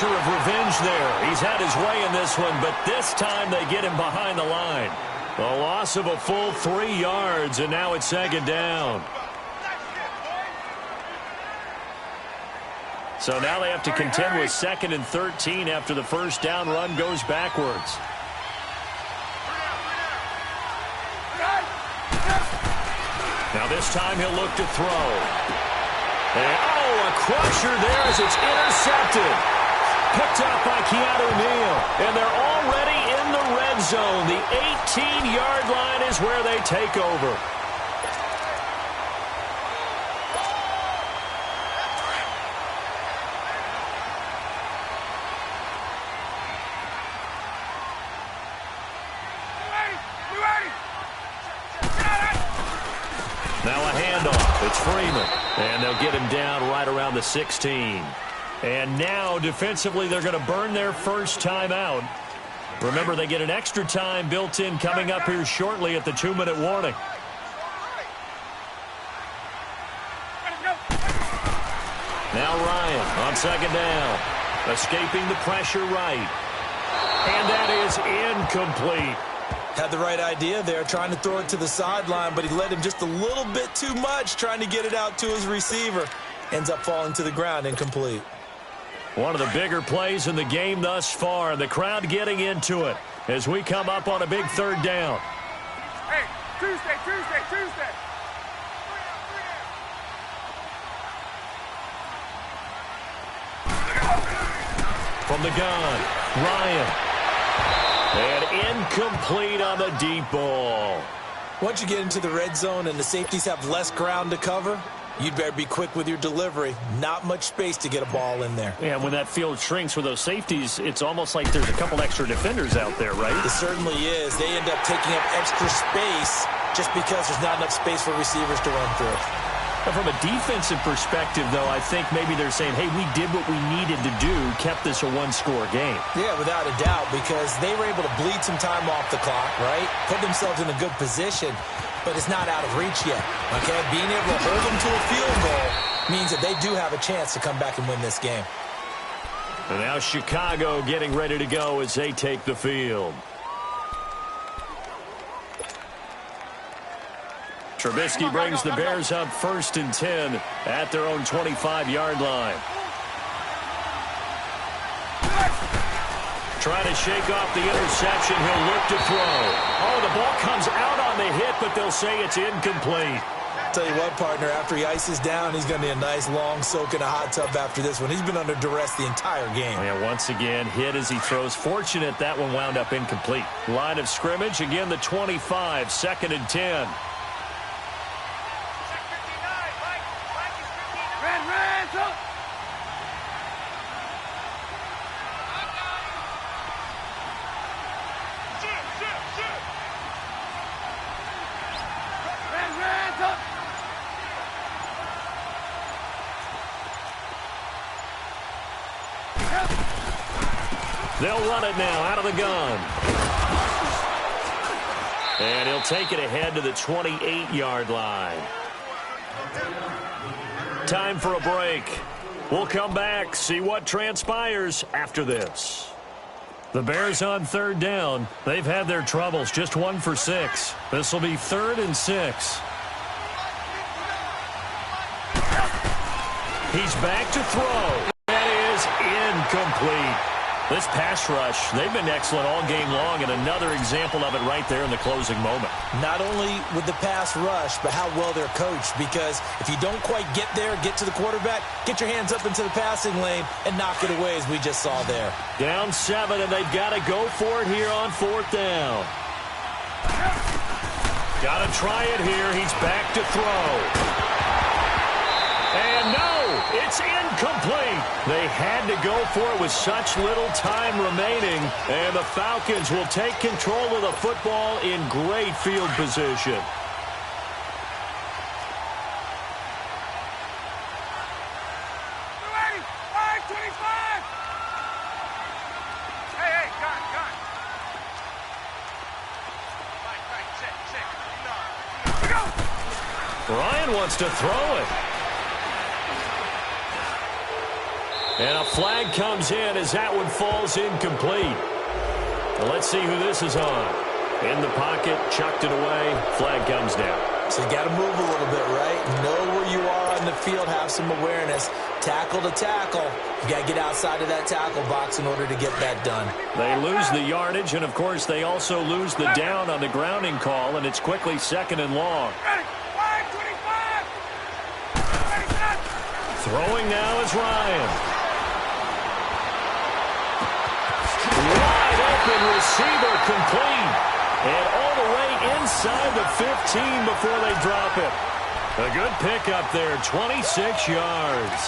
pressure of revenge there. He's had his way in this one, but this time they get him behind the line. A loss of a full 3 yards, and now it's second down. So now they have to contend with 2nd and 13 after the first down run goes backwards. Now this time he'll look to throw. And, a crusher there as it's intercepted. Picked up by Keanu Neal. And they're already in the red zone. The 18-yard line is where they take over. Now a handoff. It's Freeman. And they'll get him down right around the 16. And now, defensively, they're going to burn their first time out. Remember, they get an extra time built in coming up here shortly at the 2-minute warning. Now Ryan on second down. Escaping the pressure right. And that is incomplete. Had the right idea there, trying to throw it to the sideline, but he led him just a little bit too much, trying to get it out to his receiver. Ends up falling to the ground, incomplete. One of the bigger plays in the game thus far, and the crowd getting into it as we come up on a big third down. Hey, Tuesday. From the gun, Ryan. And incomplete on the deep ball. Once you get into the red zone and the safeties have less ground to cover, you'd better be quick with your delivery. Not much space to get a ball in there. Yeah, when that field shrinks with those safeties, it's almost like there's a couple extra defenders out there, right? It certainly is. They end up taking up extra space just because there's not enough space for receivers to run through. From a defensive perspective, though, I think maybe they're saying, hey, we did what we needed to do, kept this a one-score game. Yeah, without a doubt, because they were able to bleed some time off the clock, right? Put themselves in a good position, but it's not out of reach yet, okay? Being able to hold them to a field goal means that they do have a chance to come back and win this game. And now Chicago getting ready to go as they take the field. Trubisky brings the Bears up 1st and 10 at their own 25-yard line. Trying to shake off the interception. He'll look to throw. Oh, the ball comes out on the hit, but they'll say it's incomplete. Tell you what, partner, after he ices down, he's going to need a nice long soak in a hot tub after this one. He's been under duress the entire game. Yeah, once again, hit as he throws. Fortunate that one wound up incomplete. Line of scrimmage, again the 25, 2nd and 10. They'll run it now out of the gun. And he'll take it ahead to the 28-yard line. Time for a break. We'll come back, see what transpires after this. The Bears on 3rd down. They've had their troubles, just 1 for 6. This will be 3rd and 6. He's back to throw. That is incomplete. This pass rush, they've been excellent all game long, and another example of it right there in the closing moment. Not only with the pass rush, but how well they're coached, because if you don't quite get there, get to the quarterback, get your hands up into the passing lane and knock it away as we just saw there. Down 7, and they've got to go for it here on 4th down. Got to try it here. He's back to throw. And no, it's incomplete. They had to go for it with such little time remaining, and the Falcons will take control of the football in great field position. Ryan wants to throw it. And a flag comes in as that one falls incomplete. Well, let's see who this is on. In the pocket, chucked it away, flag comes down. So you got to move a little bit, right? Know where you are on the field, have some awareness. Tackle to tackle. You got to get outside of that tackle box in order to get that done. They lose the yardage, and, of course, they also lose the down on the grounding call, and it's quickly 2nd and long. Throwing now is Ryan. Wide open receiver complete. And all the way inside the 15 before they drop it. A good pickup there, 26 yards.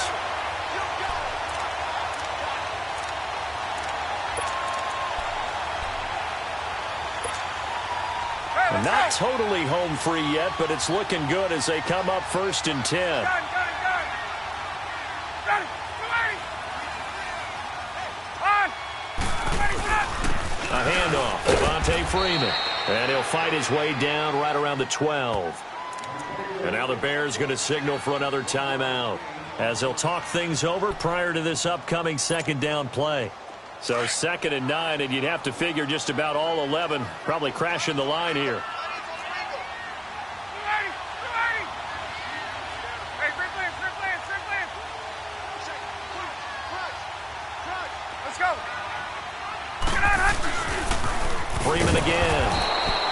Not totally home free yet, but it's looking good as they come up 1st and 10. A handoff, Devontae Freeman. And he'll fight his way down right around the 12. And now the Bears going to signal for another timeout as they'll talk things over prior to this upcoming 2nd down play. So 2nd and 9, and you'd have to figure just about all 11 probably crashing the line here. Let's go. Freeman again.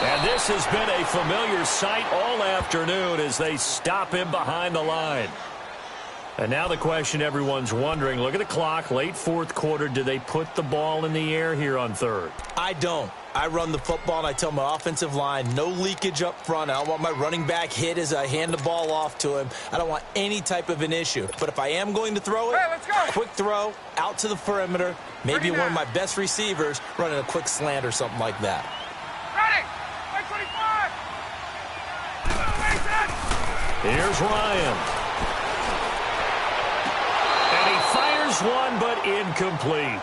And this has been a familiar sight all afternoon as they stop him behind the line. And now the question everyone's wondering, look at the clock, late 4th quarter, do they put the ball in the air here on 3rd? I don't. I run the football, and I tell my offensive line, no leakage up front. I don't want my running back hit as I hand the ball off to him. I don't want any type of an issue. But if I am going to throw it, let's go. Quick throw, out to the perimeter, maybe one of my best receivers running a quick slant or something like that. Ready. 25. Here's Ryan. And he fires one, but incomplete.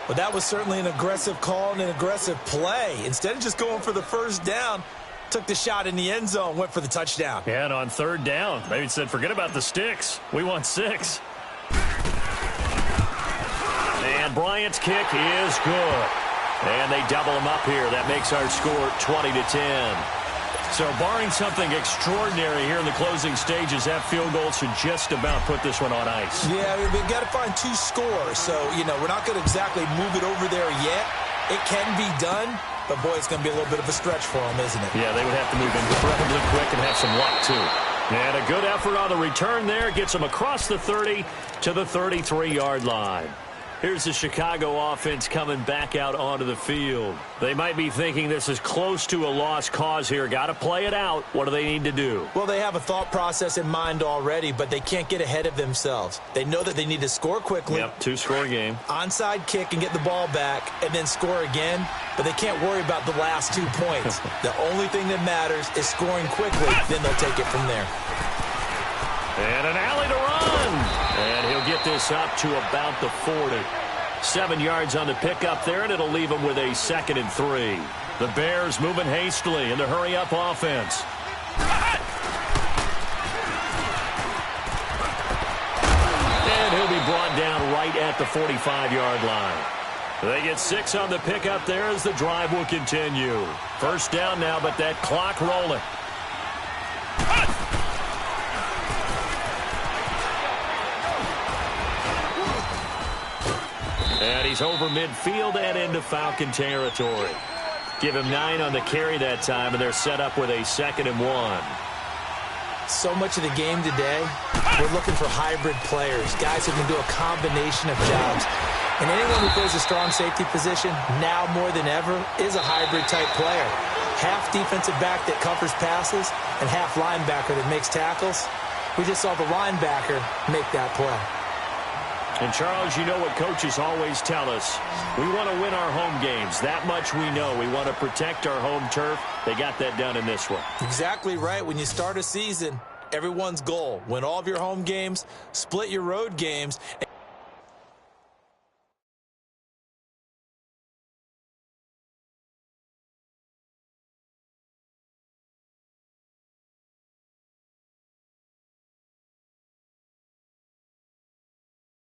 Well, that was certainly an aggressive call and an aggressive play. Instead of just going for the 1st down, took the shot in the end zone, went for the touchdown. Yeah, and on 3rd down, maybe said, forget about the sticks. We want 6. And Bryant's kick is good. And they double him up here. That makes our score 20-10. So barring something extraordinary here in the closing stages, that field goal should just about put this one on ice. Yeah, we've got to find 2 scores. So, we're not going to exactly move it over there yet. It can be done, but, boy, it's going to be a little bit of a stretch for them, isn't it? Yeah, they would have to move incredibly quick and have some luck, too. And a good effort on the return there gets them across the 30 to the 33-yard line. Here's the Chicago offense coming back out onto the field. They might be thinking this is close to a lost cause here. Got to play it out. What do they need to do? Well, they have a thought process in mind already, but they can't get ahead of themselves. They know that they need to score quickly. Yep, 2-score game. Onside kick and get the ball back and then score again, but they can't worry about the last 2 points. The only thing that matters is scoring quickly, then they'll take it from there. And an alley to run. And he'll get this up to about the 40. 7 yards on the pickup there, and it'll leave him with a 2nd and 3. The Bears moving hastily in the hurry-up offense. And he'll be brought down right at the 45-yard line. They get 6 on the pickup there as the drive will continue. 1st down now, but that clock rolling. And he's over midfield and into Falcon territory. Give him 9 on the carry that time, and they're set up with a 2nd and 1. So much of the game today, we're looking for hybrid players, guys who can do a combination of jobs. And anyone who plays a strong safety position, now more than ever, is a hybrid-type player. Half defensive back that covers passes and half linebacker that makes tackles. We just saw the linebacker make that play. And, Charles, you know what coaches always tell us. We want to win our home games. That much we know. We want to protect our home turf. They got that done in this one. Exactly right. When you start a season, everyone's goal, win all of your home games, split your road games.